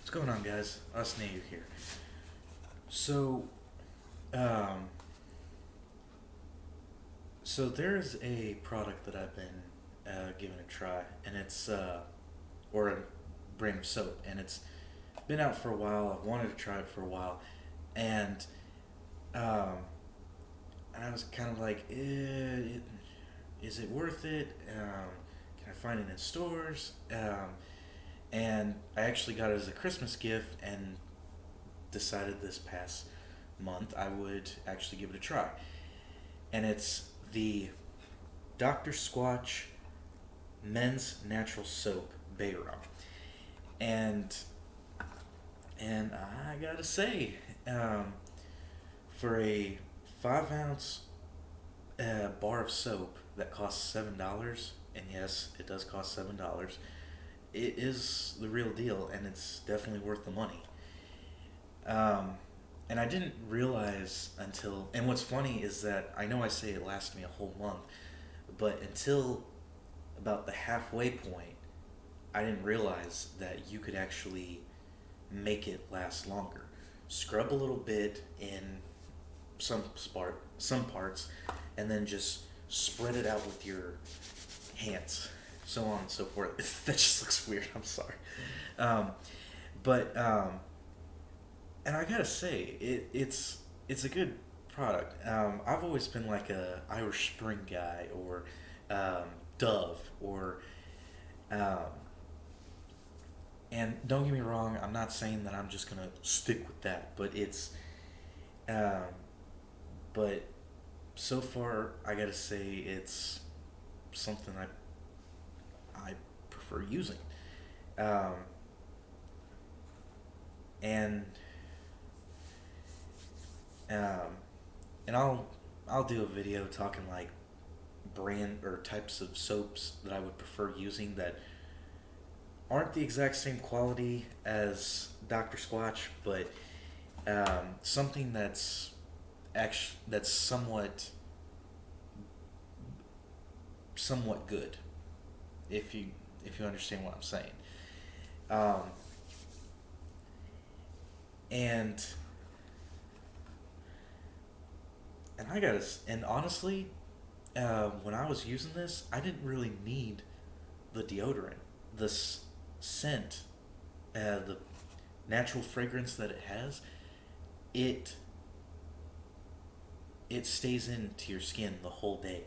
What's going on, guys? Us Native here. So, um, so there's a product that I've been giving a try, and or a brand of soap, and it's been out for a while. I've wanted to try it for a while, and um, I was kind of like, is it worth it? Can I find it in stores? And I actually got it as a Christmas gift, and decided this past month I would actually give it a try. And it's the Dr. Squatch Men's Natural Soap Bay Rum. And I gotta say, um, for a 5 ounce bar of soap that costs $7, and yes, it does cost $7. It is the real deal, and it's definitely worth the money. Um, and I didn't realize until, and what's funny is that I know I say it lasts me a whole month, but until about the halfway point, I didn't realize that you could actually make it last longer. Scrub a little bit in some parts, and then just spread it out with your hands, so on and so forth. That just looks weird. I'm sorry, um, but and I gotta say, it's a good product. I've always been like a Irish Spring guy, or um, Dove, or um, and don't get me wrong, I'm not saying that I'm just gonna stick with that, but um, but so far I gotta say it's something I prefer using, um, and um, and I'll do a video talking like brand or types of soaps that I would prefer using that aren't the exact same quality as Dr. Squatch, but something that's somewhat good, if you understand what I'm saying. Um, and and honestly, when I was using this, I didn't really need the deodorant. The scent, the natural fragrance that it has, it it stays into your skin the whole day.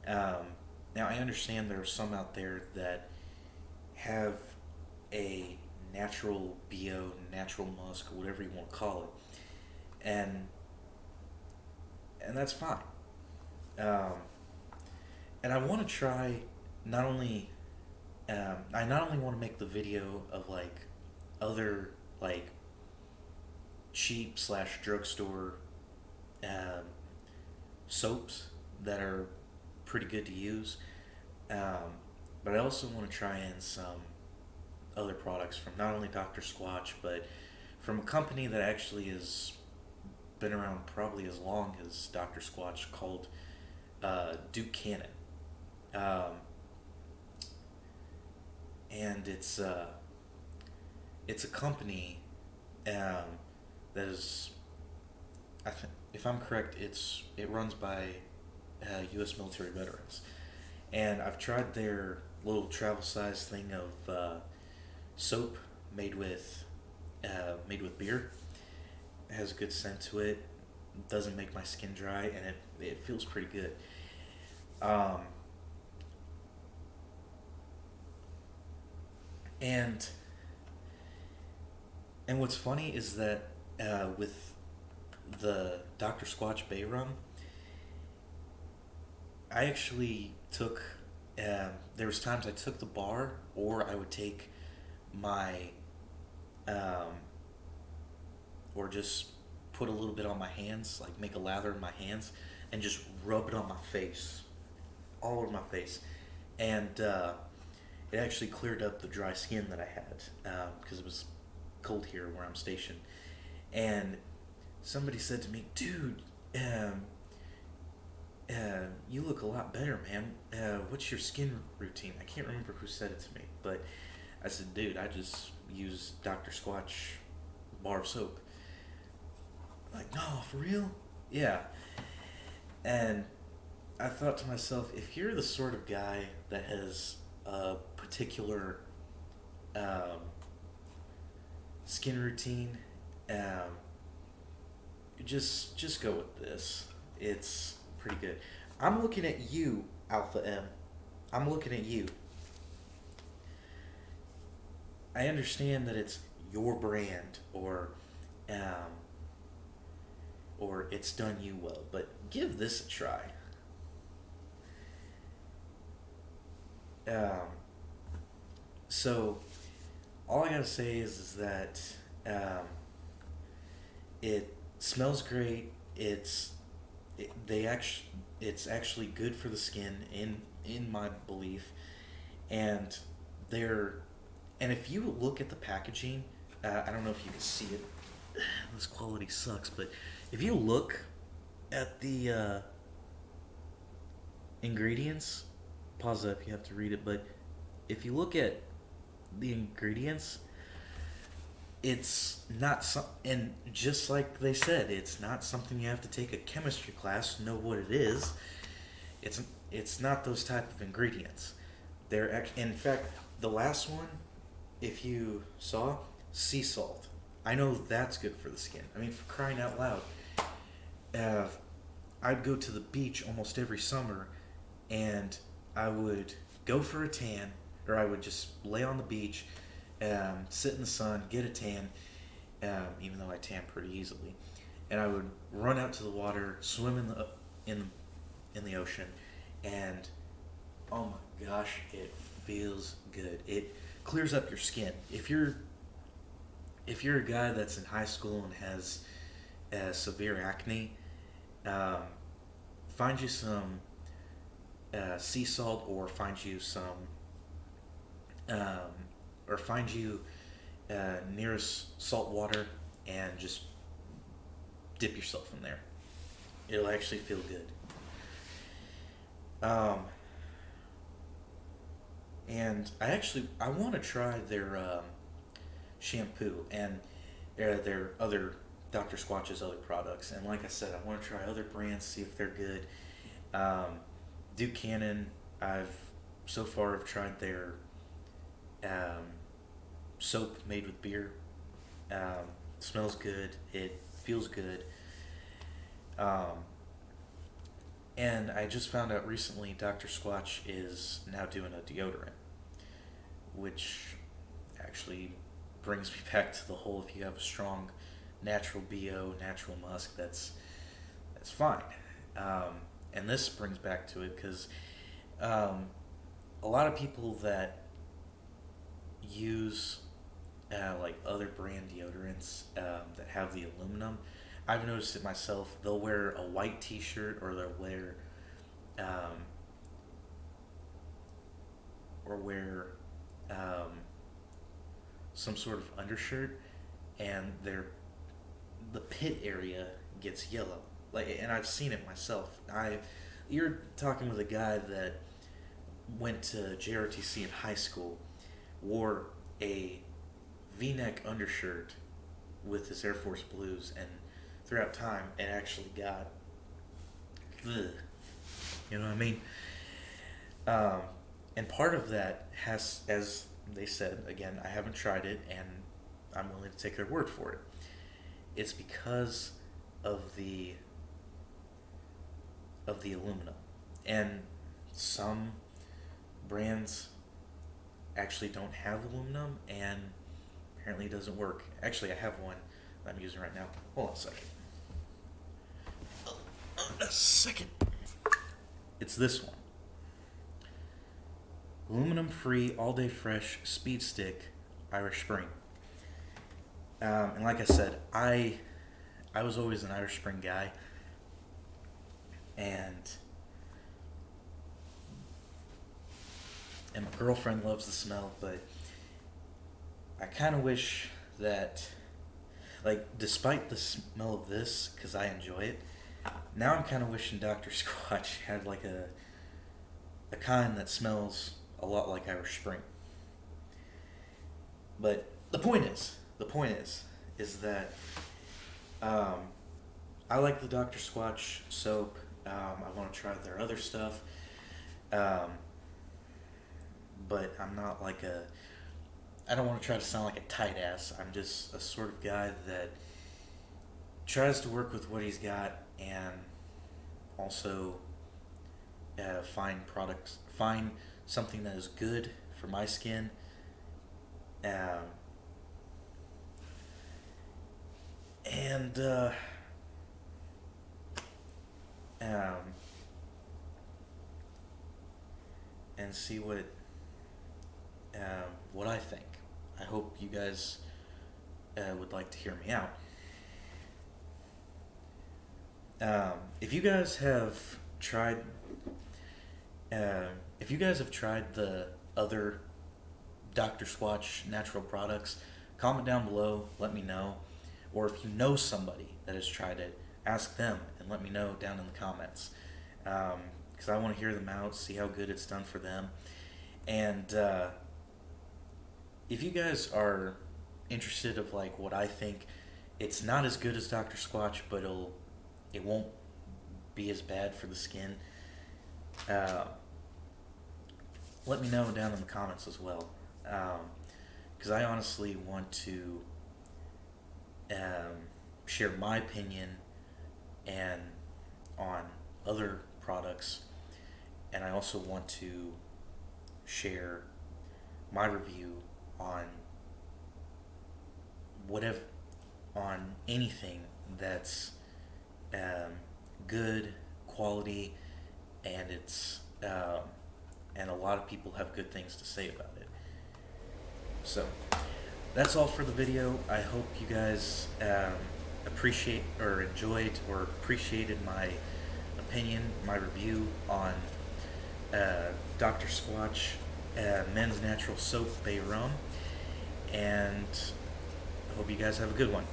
Um, Now I understand there are some out there that have a natural BO, natural musk, or whatever you want to call it, and that's fine. Um, and I want to try, not only I not only want to make the video of like other like cheap slash drugstore um, soaps that are pretty good to use, um, but I also want to try in some other products from not only Dr. Squatch, but from a company that actually has been around probably as long as Dr. Squatch, called Duke Cannon. Um, and it's a company um, that is, if I'm correct, it runs by U.S. military veterans, and I've tried their little travel size thing of soap made with beer. It has a good scent to it. Doesn't make my skin dry, and it feels pretty good. Um, and and what's funny is that with the Dr. Squatch Bay Rum, I actually took. There was times I took the bar, or I would take my, um, or just put a little bit on my hands, like make a lather in my hands, and just rub it on my face, all over my face, and it actually cleared up the dry skin that I had, because it was cold here where I'm stationed. And somebody said to me, "Dude, um, you look a lot better, man. What's your skin routine?" I can't remember who said it to me, but I said, "Dude, I just use Dr. Squatch bar of soap. Like, no, for real? Yeah. And I thought to myself, if you're the sort of guy that has a particular um, skin routine, um, just go with this. It's pretty good. I'm looking at you, Alpha M. I'm looking at you. I understand that it's your brand um, or it's done you well, but give this a try. Um, so all I gotta say is that um, it smells great. It's actually good for the skin in my belief, and they're and if you look at the packaging, I don't know if you can see it. This quality sucks, but if you look at the ingredients, pause that if you have to read it, but if you look at the ingredients, it's not some, and just like they said, it's not something you have to take a chemistry class to know what it is. It's it's not those type of ingredients. In fact, the last one, if you saw, sea salt. I know that's good for the skin. I mean, for crying out loud, uh, I'd go to the beach almost every summer, and I would go for a tan, or I would just lay on the beach, sit in the sun, get a tan, even though I tan pretty easily, and I would run out to the water, swim in the ocean, and oh my gosh, it feels good. It clears up your skin. If you're a guy that's in high school and has severe acne, um, find you some sea salt, or find you some, um, or find you nearest salt water, and just dip yourself in there. It'll actually feel good. Um, and I want to try their shampoo and their other Dr. Squatch's other products. And like I said, I want to try other brands, see if they're good. Um, Duke Cannon, I've so far have tried their um, soap made with beer. Smells good. It feels good. Um, and I just found out recently Dr. Squatch is now doing a deodorant, which actually brings me back to the whole, if you have a strong natural BO, natural musk, that's fine. And this brings back to it because um, a lot of people that use like other brand deodorants that have the aluminum, I've noticed it myself. They'll wear a white T-shirt, or they'll wear um, or wear um, some sort of undershirt, and the pit area gets yellow. Like, and I've seen it myself. You're talking with a guy that went to JRTC in high school, wore a V-neck undershirt with his Air Force Blues, and throughout time, it actually got, ugh, you know what I mean? And part of that has, as they said, again, I haven't tried it, and I'm willing to take their word for it. It's because of the aluminum, and some brands actually don't have aluminum, and apparently it doesn't work. Actually, I have one that I'm using right now. Hold on a second. A second. It's this one. Aluminum free, all day fresh, speed stick, Irish Spring. And like I said, I was always an Irish Spring guy, and my girlfriend loves the smell, but I kind of wish that, like, despite the smell of this, because I enjoy it, now I'm kind of wishing Dr. Squatch had like a kind that smells a lot like Irish Spring. But is that um, I like the Dr. Squatch soap. I want to try their other stuff, um, but I'm not like a. I don't want to try to sound like a tight ass. I'm just a sort of guy that tries to work with what he's got and also find something that is good for my skin. Um, and um, and see what I think. I hope you guys would like to hear me out. If you guys have tried, if you guys have tried the other Dr. Squatch natural products, comment down below. Let me know, or if you know somebody that has tried it, ask them and let me know down in the comments. Because I want to hear them out, see how good it's done for them, and if you guys are interested of like what I think, it's not as good as Dr. Squatch, but it won't be as bad for the skin. Let me know down in the comments as well, because I honestly want to share my opinion and on other products, and I also want to share my review on whatever, on anything that's good quality, and it's and a lot of people have good things to say about it. So that's all for the video. I hope you guys appreciate or enjoyed or appreciated my opinion, my review on Dr. Squatch Men's Natural Soap Bay Rum, and I hope you guys have a good one.